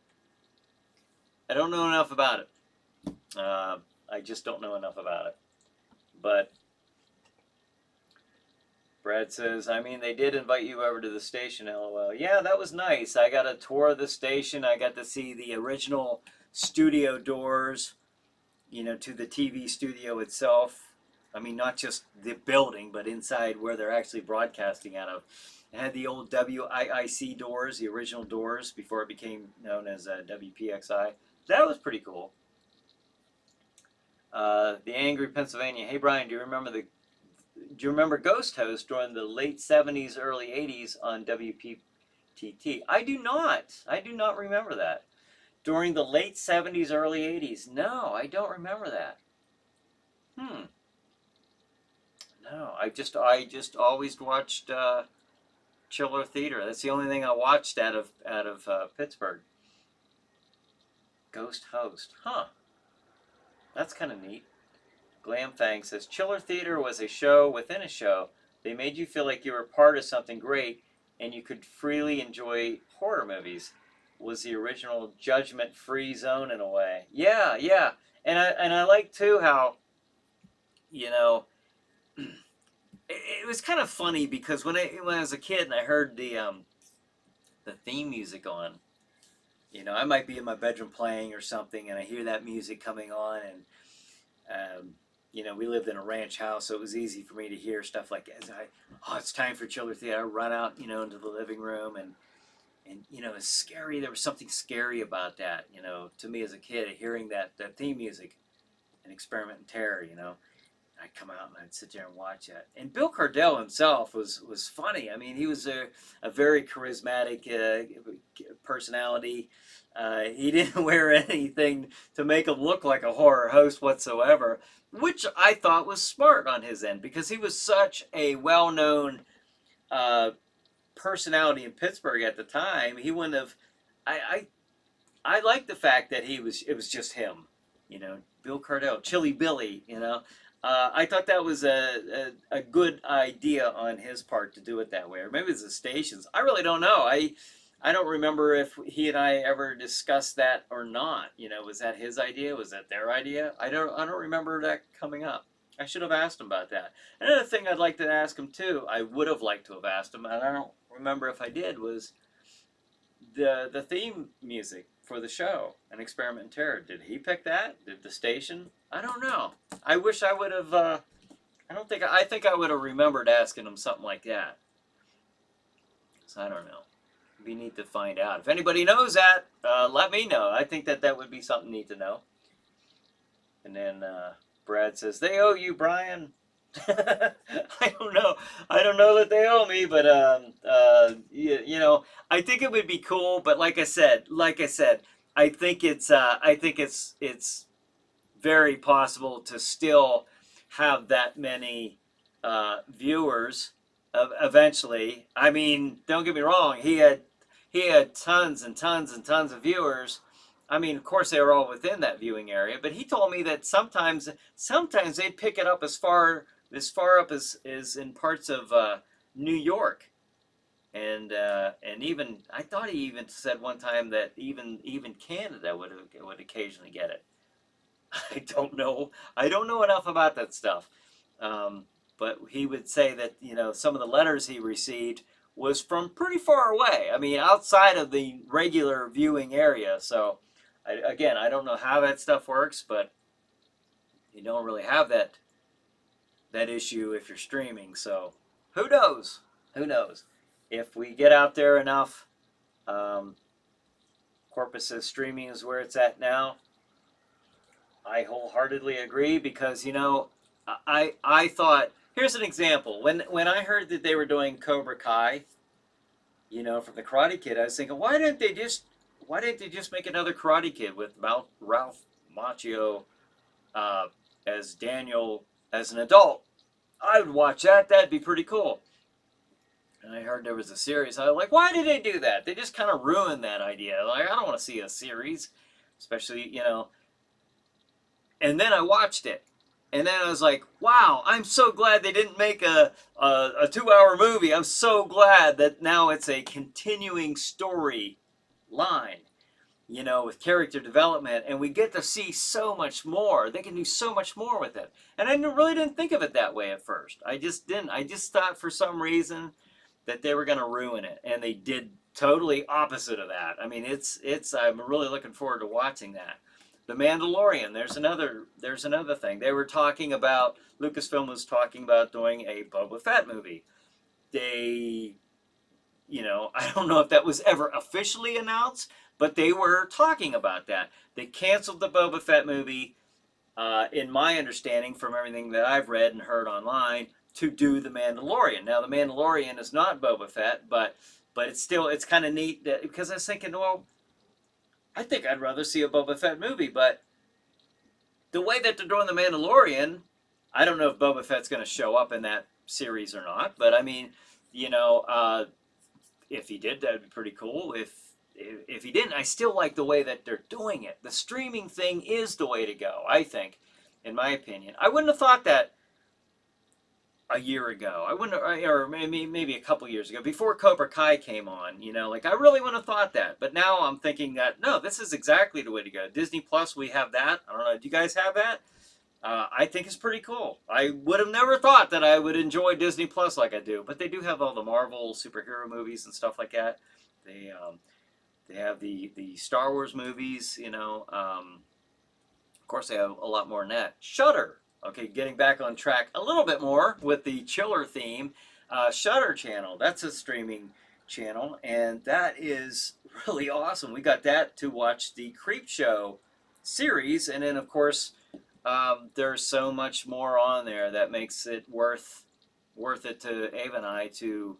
I don't know enough about it. I just don't know enough about it. But Brad says, I mean, they did invite you over to the station, LOL. Yeah, that was nice. I got a tour of the station. I got to see the original studio doors, you know, to the TV studio itself. I mean, not just the building, but inside where they're actually broadcasting out of. It had the old WIIC doors, the original doors, before it became known as WPXI. That was pretty cool. The Angry Pennsylvania. Hey, Brian, do you remember Ghost Host during the late 70s, early 80s on WPTT? I do not. I do not remember that. During the late 70s, early 80s. No, I don't remember that. No, I just always watched Chiller Theater. That's the only thing I watched out of Pittsburgh. Ghost Host. Huh. That's kind of neat. Glam Fang says, Chiller Theater was a show within a show. They made you feel like you were part of something great and you could freely enjoy horror movies. Was the original judgment-free zone in a way. Yeah, yeah. And I like, too, how, you know, it was kind of funny because when I was a kid and I heard the theme music on, you know, I might be in my bedroom playing or something and I hear that music coming on and you know, we lived in a ranch house, so it was easy for me to hear stuff like, it's time for Chiller Theater. I run out, you know, into the living room, and you know, it's scary. There was something scary about that, you know, to me as a kid, hearing that theme music, and Experiment in Terror, you know. I'd come out and I'd sit there and watch that. And Bill Cardell himself was funny. I mean, he was a very charismatic personality. He didn't wear anything to make him look like a horror host whatsoever, which I thought was smart on his end because he was such a well-known personality in Pittsburgh at the time. He wouldn't have. I like the fact that it was just him, you know, Bill Cardell, Chilly Billy, you know. I thought that was a good idea on his part to do it that way, or maybe it's the stations. I really don't know. I don't remember if he and I ever discussed that or not. You know, was that his idea? Was that their idea? I don't remember that coming up. I should have asked him about that. Another thing I'd like to ask him too, I would have liked to have asked him, and I don't remember if I did, was the theme music for the show, An Experiment in Terror. Did he pick that? Did the station? I don't know. I wish I would have. I think I would have remembered asking him something like that. So I don't know. It'd be neat to find out. If anybody knows that, let me know. I think that would be something neat to know. And then Brad says, they owe you, Brian. I don't know. I don't know that they owe me, but you know, I think it would be cool. But like I said, I think it's very possible to still have that many viewers eventually. I mean, don't get me wrong. He had tons and tons and tons of viewers. I mean, of course, they were all within that viewing area. But he told me that sometimes they'd pick it up as far up as in parts of New York, and even I thought he even said one time that even Canada would occasionally get it. I don't know. I don't know enough about that stuff, but he would say that, you know, some of the letters he received was from pretty far away. I mean, outside of the regular viewing area. So, again, I don't know how that stuff works, but you don't really have that issue if you're streaming. So who knows? Who knows? If we get out there enough, Corpus says streaming is where it's at now. I wholeheartedly agree because, you know, I thought, here's an example. When I heard that they were doing Cobra Kai, you know, from the Karate Kid, I was thinking, why why didn't they just make another Karate Kid with Ralph Macchio as Daniel as an adult? I would watch that. That'd be pretty cool. And I heard there was a series. I was like, why did they do that? They just kind of ruined that idea. Like, I don't want to see a series, especially, And then I watched it. And then I was like, wow, I'm so glad they didn't make a 2-hour movie. I'm so glad that now it's a continuing story line, with character development. And we get to see so much more. They can do so much more with it. And I really didn't think of it that way at first. I just didn't. I just thought for some reason that they were going to ruin it. And they did totally opposite of that. I mean, I'm really looking forward to watching that. The Mandalorian, there's another thing. They were talking about, Lucasfilm was talking about doing a Boba Fett movie. They, I don't know if that was ever officially announced, but they were talking about that. They canceled the Boba Fett movie, in my understanding, from everything that I've read and heard online, to do The Mandalorian. Now, The Mandalorian is not Boba Fett, but it's kind of neat that, because I was thinking, well, I think I'd rather see a Boba Fett movie, but the way that they're doing The Mandalorian, I don't know if Boba Fett's going to show up in that series or not, but I mean, if he did, that'd be pretty cool. If he didn't, I still like the way that they're doing it. The streaming thing is the way to go, I think, in my opinion. I wouldn't have thought that a year ago. I wouldn't, or maybe a couple years ago, before Cobra Kai came on. I really wouldn't have thought that. But now I'm thinking that no, this is exactly the way to go. Disney Plus, we have that. I don't know. Do you guys have that? I think it's pretty cool. I would have never thought that I would enjoy Disney Plus like I do, but they do have all the Marvel superhero movies and stuff like that. They have the Star Wars movies. Of course, they have a lot more than that. Shudder. Okay, getting back on track a little bit more with the chiller theme. Shudder channel, that's a streaming channel, and that is really awesome. We got that to watch the Creep Show series, and then, of course, there's so much more on there that makes it worth it to Ava and I to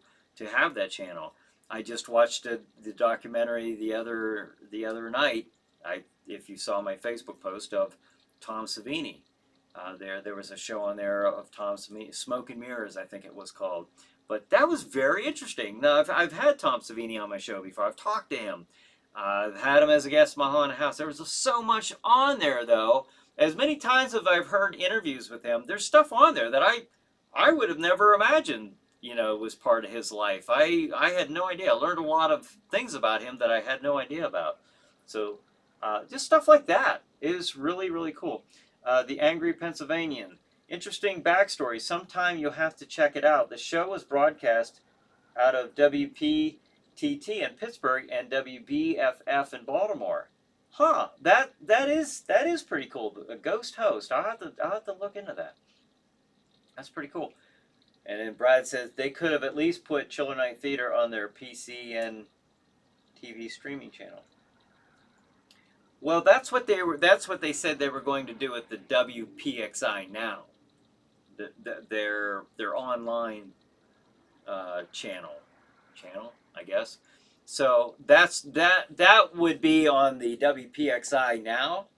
have that channel. I just watched the documentary the other night. If you saw my Facebook post of Tom Savini. There was a show on there of Tom Savini, Smoke and Mirrors, I think it was called. But that was very interesting. Now, I've had Tom Savini on my show before. I've talked to him. I've had him as a guest in my haunted house. There was so much on there, though. As many times as I've heard interviews with him, there's stuff on there that I would have never imagined, was part of his life. I had no idea. I learned a lot of things about him that I had no idea about. So just stuff like that is really, really cool. The Angry Pennsylvanian. Interesting backstory. Sometime you'll have to check it out. The show was broadcast out of WPTT in Pittsburgh and WBFF in Baltimore. Huh? That is pretty cool. A ghost host. I'll have to look into that. That's pretty cool. And then Brad says they could have at least put Chiller Night Theater on their PCN TV streaming channel. Well, that's what they said they were going to do with the WPXI now. Their online channel, I guess. So that would be on the WPXI now,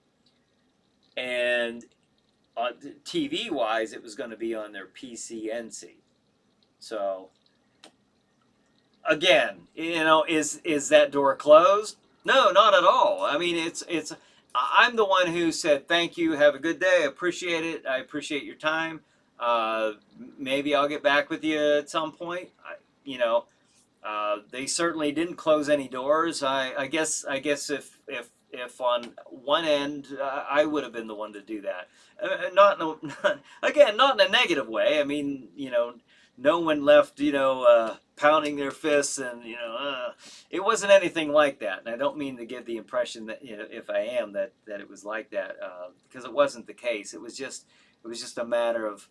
and TV wise, it was going to be on their PCNC. So again, is that door closed? No, not at all. I mean, I'm the one who said, thank you, have a good day, I appreciate it, I appreciate your time. Maybe I'll get back with you at some point. They certainly didn't close any doors. I guess if on one end, I would have been the one to do that. Not in a negative way. I mean, no one left, pounding their fists, and it wasn't anything like that. And I don't mean to give the impression that if I am that it was like that, because it wasn't the case. It was just a matter of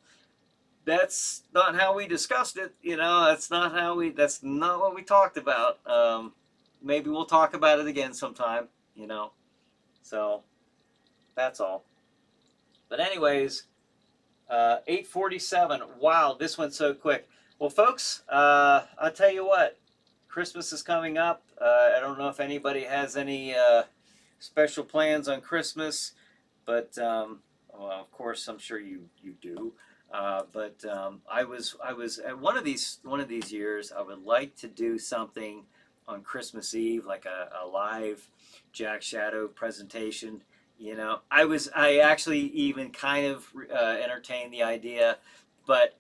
that's not how we discussed it. That's not what we talked about. Maybe we'll talk about it again sometime. So that's all. But anyways. 8:47. Wow, this went so quick. Well, folks, I'll tell you what. Christmas is coming up. I don't know if anybody has any special plans on Christmas, but well, of course, I'm sure you do. But I was at one of these years. I would like to do something on Christmas Eve, like a live Jack Shadow presentation. I actually even kind of entertained the idea, but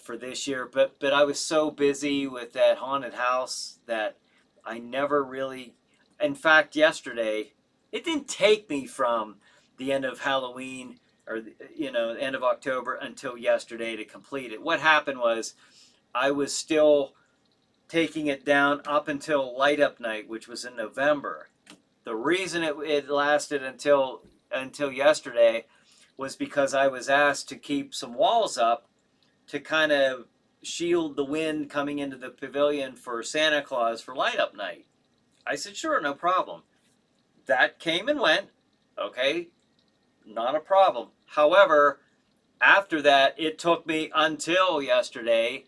for this year. But I was so busy with that haunted house that I never really. In fact, yesterday it didn't take me from the end of Halloween or the end of October until yesterday to complete it. What happened was I was still taking it down up until light up night, which was in November. The reason it lasted until yesterday was because I was asked to keep some walls up to kind of shield the wind coming into the pavilion for Santa Claus for light up night. I said, sure, no problem. That came and went. Okay, not a problem. However, after that, it took me until yesterday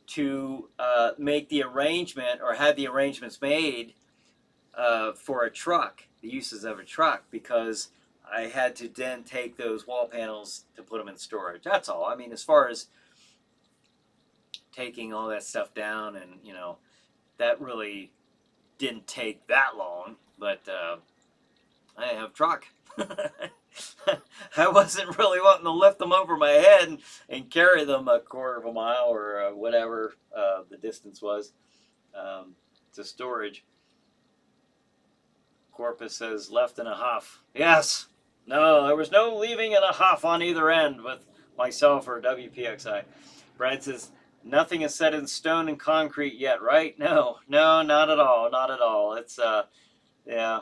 to make the arrangement or had the arrangements made for a truck, the uses of a truck, because I had to then take those wall panels to put them in storage. That's all. I mean, as far as taking all that stuff down, and that really didn't take that long, but I have a truck. I wasn't really wanting to lift them over my head and carry them a quarter of a mile or whatever the distance was to storage. Corpus says left in a huff. Yes. No, there was no leaving in a huff on either end with myself or WPXI. Brad says nothing is set in stone and concrete yet, right? No, not at all, not at all. It's yeah.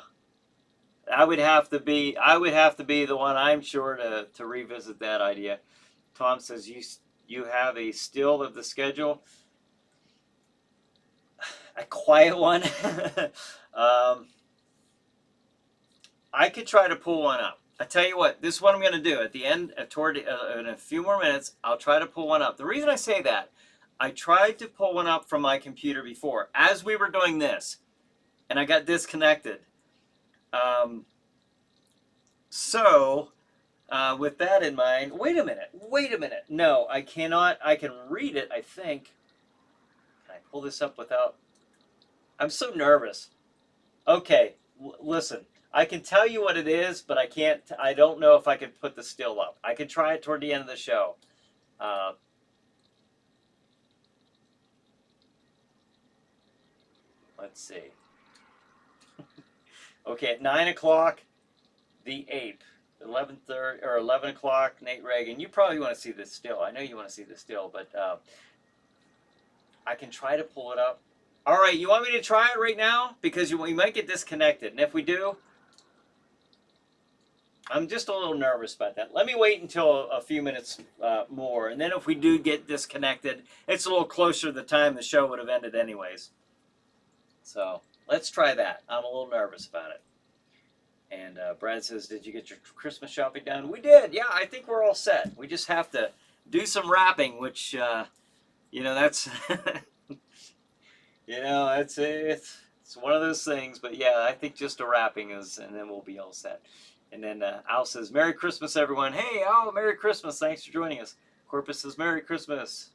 I would have to be the one, I'm sure, to revisit that idea. Tom says you have a still of the schedule, a quiet one. I could try to pull one up. I tell you what, this is what I'm going to do at the end, in a few more minutes. I'll try to pull one up. The reason I say that, I tried to pull one up from my computer before as we were doing this, and I got disconnected. So, with that in mind, wait a minute. No, I cannot. I can read it, I think. Can I pull this up without? I'm so nervous. Okay, listen. I can tell you what it is, but I can't. I don't know if I can put the still up. I can try it toward the end of the show. Let's see. Okay, at 9 o'clock, the ape. 11:30 or 11 o'clock, Nate Reagan. You probably want to see this still. I know you want to see this still, but I can try to pull it up. All right, you want me to try it right now? Because we might get disconnected. And if we do, I'm just a little nervous about that. Let me wait until a few minutes more. And then if we do get disconnected, it's a little closer to the time the show would have ended anyways. So let's try that. I'm a little nervous about it. And Brad says, did you get your Christmas shopping done? We did. Yeah, I think we're all set. We just have to do some wrapping, which, that's, it's one of those things. But yeah, I think just a wrapping and then we'll be all set. And then Al says, Merry Christmas, everyone. Hey, Al, Merry Christmas. Thanks for joining us. Corpus says, Merry Christmas.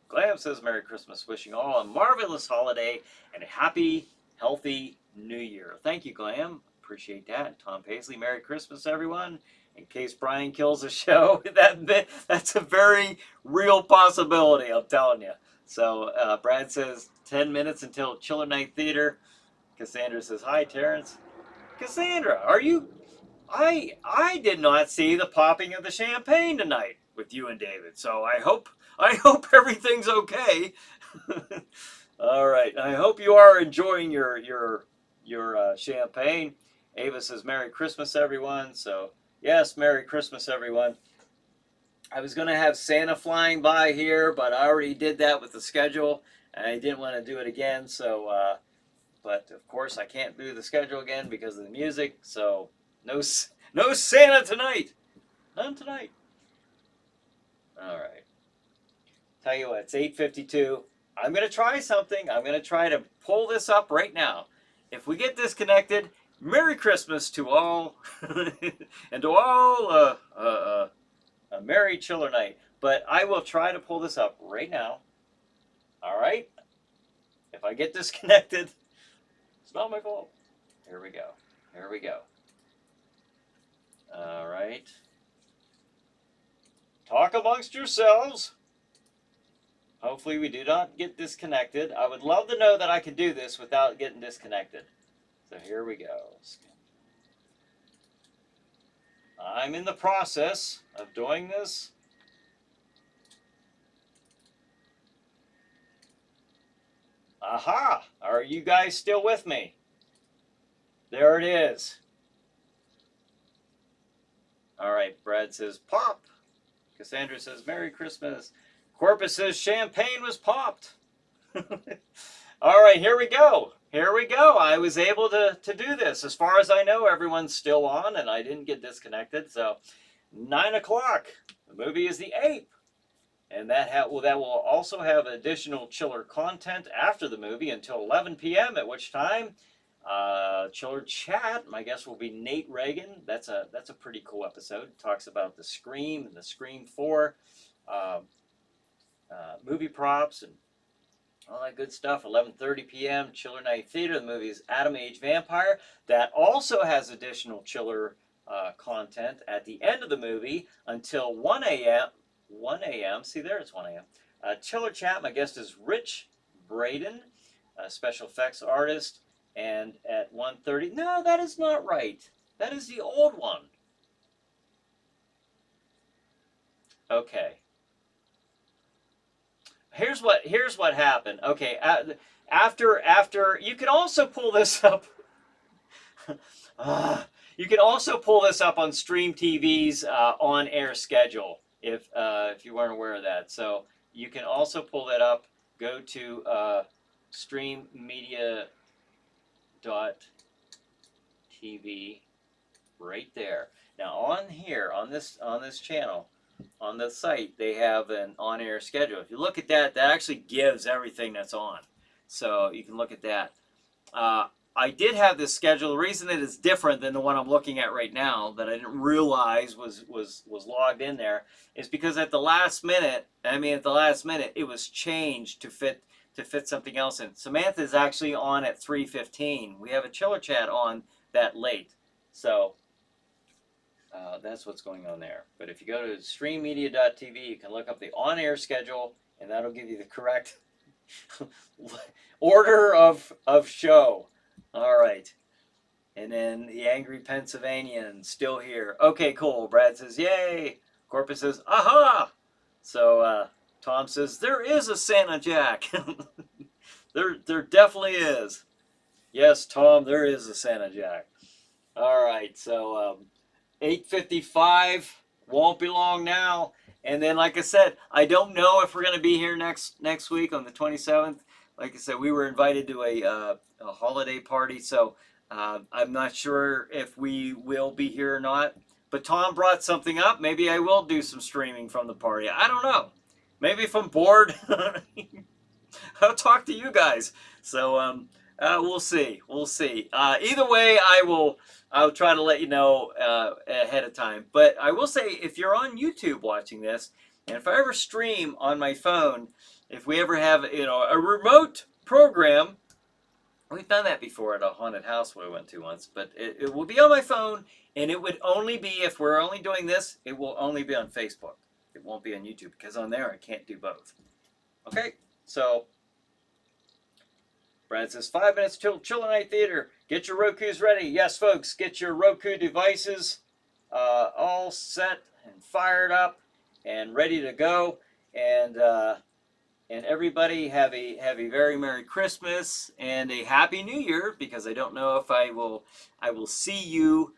Glam says, Merry Christmas. Wishing all a marvelous holiday and a happy, healthy New Year. Thank you, Glam. Appreciate that. Tom Paisley, Merry Christmas, everyone. In case Brian kills the show, that's a very real possibility, I'm telling you. So Brad says 10 minutes until Chiller Night Theater. Cassandra says, hi, Terrence. Cassandra, are you... I did not see the popping of the champagne tonight with you and David, so I hope everything's okay. All right, I hope you are enjoying your champagne. Ava says, Merry Christmas, everyone. So, yes, Merry Christmas, everyone. I was going to have Santa flying by here, but I already did that with the schedule, and I didn't want to do it again. So, but, of course, I can't do the schedule again because of the music. So, no Santa tonight. None tonight. All right. Tell you what, it's 8:52. I'm going to try something. I'm going to try to pull this up right now. If we get disconnected, Merry Christmas to all, and to all a Merry Chiller Night. But I will try to pull this up right now. All right? If I get disconnected, it's not my fault. Here we go. Here we go. All right. Talk amongst yourselves. Hopefully we do not get disconnected. I would love to know that I can do this without getting disconnected. So here we go. I'm in the process of doing this. Aha! Are you guys still with me? There it is. All right, Brad says pop. Cassandra says Merry Christmas. Corpus says champagne was popped. All right, here we go. Here we go. I was able to do this. As far as I know, everyone's still on, and I didn't get disconnected. So 9 o'clock. The movie is The Ape. And that will also have additional chiller content after the movie until 11 p.m., at which time chiller chat, my guest will be Nate Reagan. That's a pretty cool episode. It talks about the Scream and the Scream 4 movie props and all that good stuff. 11:30 p.m. Chiller Night Theater. The movie is Atom Age Vampire. That also has additional chiller content at the end of the movie until 1 a.m. 1 a.m. See there, it's 1 a.m. Chiller chat. My guest is Rich Braden, a special effects artist. And at 1:30, no, that is not right. That is the old one. Okay. Here's what happened. Okay, after you can also pull this up. You can also pull this up on Stream TV's on-air schedule if you weren't aware of that. So you can also pull that up. Go to streammedia.tv right there. Now on here on this channel, on the site, they have an on-air schedule. If you look at that, that actually gives everything that's on. So you can look at that. I did have this schedule. The reason that it's different than the one I'm looking at right now, that I didn't realize was logged in there, is because at the last minute, it was changed to fit something else in. Samantha is actually on at 3:15. We have a chiller chat on that late. So that's what's going on there. But if you go to streammedia.tv, you can look up the on-air schedule, and that'll give you the correct order of show. All right. And then the Angry Pennsylvanian still here. Okay, cool. Brad says, yay. Corpus says, aha. So Tom says, there is a Santa Jack. There definitely is. Yes, Tom, there is a Santa Jack. All right, so 8:55, won't be long now. And then, like I said, I don't know if we're going to be here next week on the 27th. Like I said, we were invited to a holiday party, so I'm not sure if we will be here or not. But Tom brought something up. Maybe I will do some streaming from the party. I don't know. Maybe if I'm bored, I'll talk to you guys. So we'll see. We'll see. Either way, I'll try to let you know ahead of time. But I will say, if you're on YouTube watching this, and if I ever stream on my phone, if we ever have a remote program, we've done that before at a haunted house we went to once, but it will be on my phone, and it would only be, if we're only doing this, it will only be on Facebook. It won't be on YouTube, because on there I can't do both. Okay, so Brad says, 5 minutes till Chiller Night Theater. Get your Rokus ready. Yes, folks, get your Roku devices all set and fired up and ready to go. And everybody have a very Merry Christmas and a Happy New Year, because I don't know if I will see you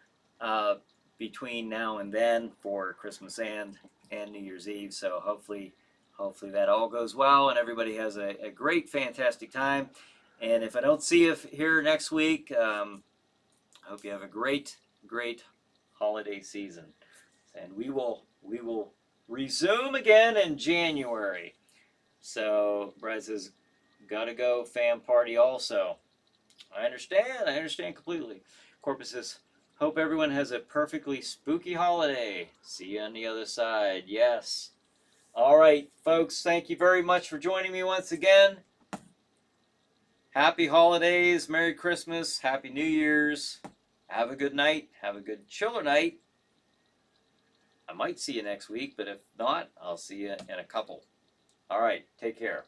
between now and then for Christmas and New Year's Eve. So hopefully that all goes well and everybody has a great, fantastic time. And if I don't see you here next week, I hope you have a great holiday season. And we will resume again in January. So Brad says, Gotta go fan party also. I understand completely. Corpus says, hope everyone has a perfectly spooky holiday. See you on the other side. Yes. All right, folks, thank you very much for joining me once again. Happy holidays, Merry Christmas, Happy New Year's. Have a good night. Have a good chiller night. I might see you next week, but if not, I'll see you in a couple. All right, take care.